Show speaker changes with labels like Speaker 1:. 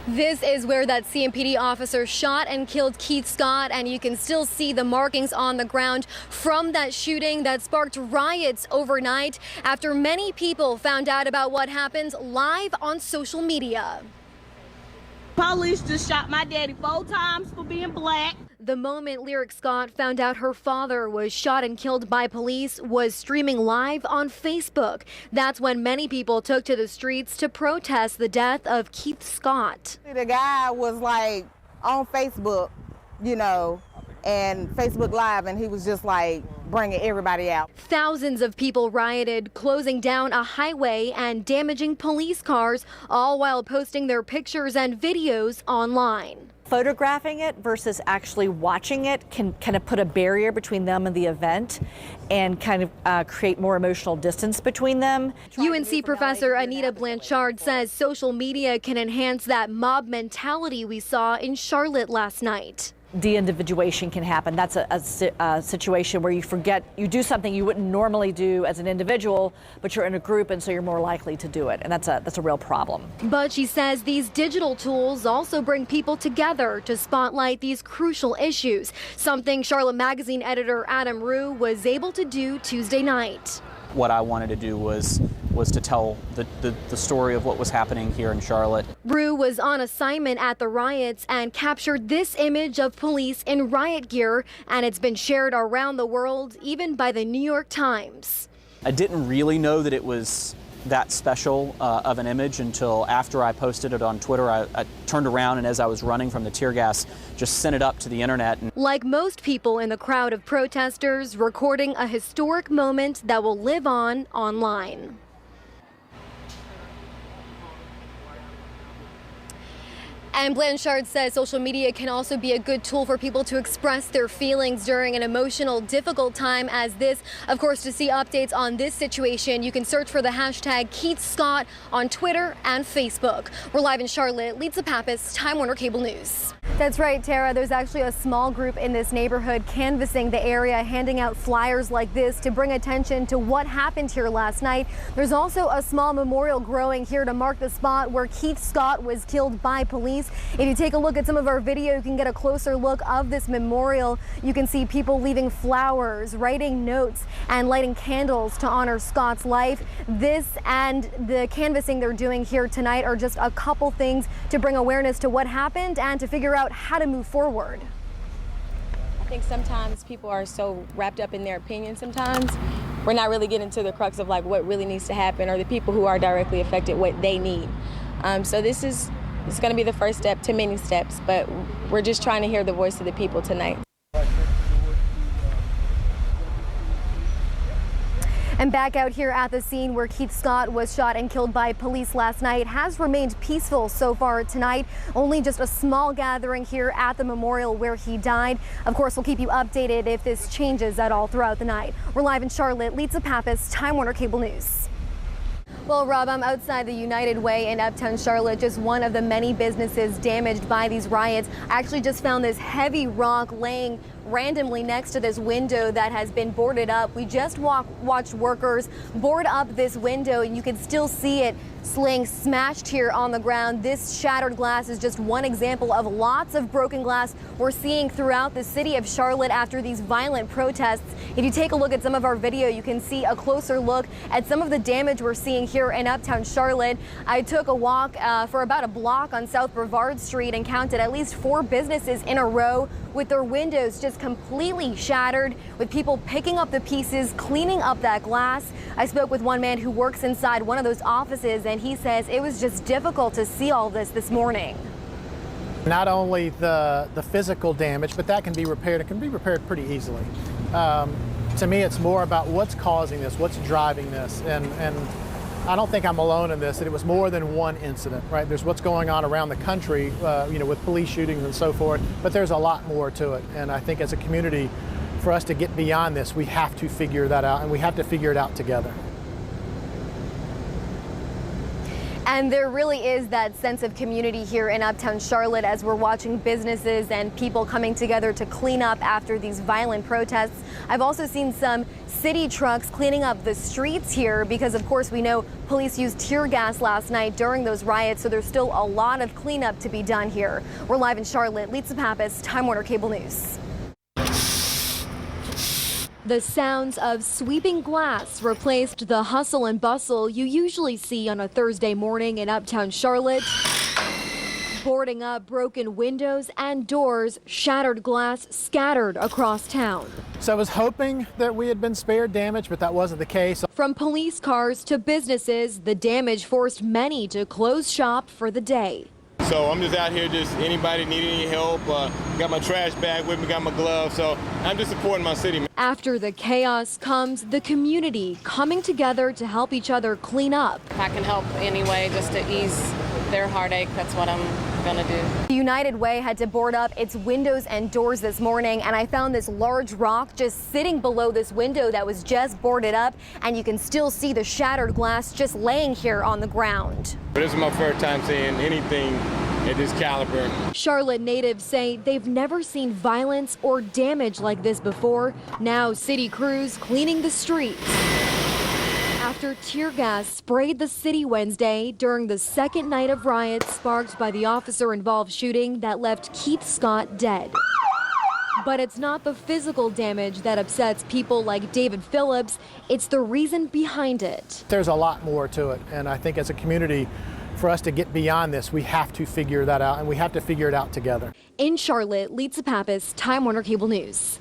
Speaker 1: This is where that CMPD officer shot and killed Keith Scott, and you can still see the markings on the ground from that shooting that sparked riots overnight after many people found out about what happened live on social media.
Speaker 2: Police just shot my daddy 4 times for being black.
Speaker 1: The moment Lyric Scott found out her father was shot and killed by police was streaming live on Facebook. That's when many people took to the streets to protest the death of Keith Scott.
Speaker 3: The guy was like on Facebook, and Facebook Live, and he was just like bringing everybody out.
Speaker 1: Thousands of people rioted, closing down a highway and damaging police cars, all while posting their pictures and videos online.
Speaker 4: Photographing it versus actually watching it can kind of put a barrier between them and the event and kind of create more emotional distance between them.
Speaker 1: UNC professor Anita Blanchard says social media can enhance that mob mentality we saw in Charlotte last night.
Speaker 4: De-individuation can happen. That's a situation where you forget, you do something you wouldn't normally do as an individual, but you're in a group and so you're more likely to do it, and that's a real problem.
Speaker 1: But she says these digital tools also bring people together to spotlight these crucial issues, something Charlotte Magazine editor Adam Rue was able to do Tuesday night.
Speaker 5: What I wanted to do was to tell the story of what was happening here in Charlotte.
Speaker 1: Rue was on assignment at the riots and captured this image of police in riot gear, and it's been shared around the world, even by the New York Times.
Speaker 5: I didn't really know that it was that special of an image until after I posted it on Twitter. I turned around, and as I was running from the tear gas, just sent it up to the internet.
Speaker 1: Like most people in the crowd of protesters, recording a historic moment that will live on online. And Blanchard says social media can also be a good tool for people to express their feelings during an emotional, difficult time as this. Of course, to see updates on this situation, you can search for the hashtag Keith Scott on Twitter and Facebook. We're live in Charlotte. Lisa Pappas, Time Warner Cable News. That's right, Tara. There's actually a small group in this neighborhood canvassing the area, handing out flyers like this to bring attention to what happened here last night. There's also a small memorial growing here to mark the spot where Keith Scott was killed by police. If you take a look at some of our video, you can get a closer look of this memorial. You can see people leaving flowers, writing notes, and lighting candles to honor Scott's life. This and the canvassing they're doing here tonight are just a couple things to bring awareness to what happened and to figure out how to move forward.
Speaker 6: I think sometimes people are so wrapped up in their opinion sometimes. We're not really getting to the crux of like what really needs to happen or the people who are directly affected, what they need. So it's going to be the first step to many steps, but we're just trying to hear the voice of the people tonight.
Speaker 1: And back out here at the scene where Keith Scott was shot and killed by police last night has remained peaceful so far tonight. Only just a small gathering here at the memorial where he died. Of course, we'll keep you updated if this changes at all throughout the night. We're live in Charlotte. Lisa Pappas, Time Warner Cable News. Well, Rob, I'm outside the United Way in Uptown Charlotte, just one of the many businesses damaged by these riots. I actually just found this heavy rock laying randomly next to this window that has been boarded up. We just watched workers board up this window, and you can still see it laying smashed here on the ground. This shattered glass is just one example of lots of broken glass we're seeing throughout the city of Charlotte after these violent protests. If you take a look at some of our video, you can see a closer look at some of the damage we're seeing here in Uptown Charlotte. I took a walk for about a block on South Brevard Street and counted at least 4 businesses in a row with their windows just completely shattered, with people picking up the pieces, cleaning up that glass. I spoke with one man who works inside one of those offices, and he says it was just difficult to see all this morning.
Speaker 7: Not only the physical damage, but that can be repaired. It can be repaired pretty easily. To me, it's more about what's causing this, what's driving this, and I don't think I'm alone in this, that it was more than one incident, right? There's what's going on around the country, with police shootings and so forth, but there's a lot more to it. And I think as a community, for us to get beyond this, we have to figure that out, and we have to figure it out together.
Speaker 1: And there really is that sense of community here in Uptown Charlotte as we're watching businesses and people coming together to clean up after these violent protests. I've also seen some city trucks cleaning up the streets here because, of course, we know police used tear gas last night during those riots, so there's still a lot of cleanup to be done here. We're live in Charlotte. Lisa Pappas, Time Warner Cable News. The sounds of sweeping glass replaced the hustle and bustle you usually see on a Thursday morning in Uptown Charlotte. Boarding up broken windows and doors, shattered glass scattered across town.
Speaker 7: So I was hoping that we had been spared damage, but that wasn't the case.
Speaker 1: From police cars to businesses, the damage forced many to close shop for the day.
Speaker 8: So I'm just out here, just anybody need any help. Got my trash bag with me, got my gloves, so I'm just supporting my city.
Speaker 1: After the chaos comes the community coming together to help each other clean up.
Speaker 9: If I can help anyway, just to ease their heartache, that's what I'm gonna do.
Speaker 1: The United Way had to board up its windows and doors this morning, and I found this large rock just sitting below this window that was just boarded up, and you can still see the shattered glass just laying here on the ground.
Speaker 8: This is my first time seeing anything at this caliber.
Speaker 1: Charlotte natives say they've never seen violence or damage like this before. Now city crews cleaning the streets after tear gas sprayed the city Wednesday during the second night of riots sparked by the officer-involved shooting that left Keith Scott dead. But it's not the physical damage that upsets people like David Phillips, it's the reason behind it.
Speaker 7: There's a lot more to it, and I think as a community, for us to get beyond this, we have to figure that out, and we have to figure it out together.
Speaker 1: In Charlotte, Lisa Pappas, Time Warner Cable News.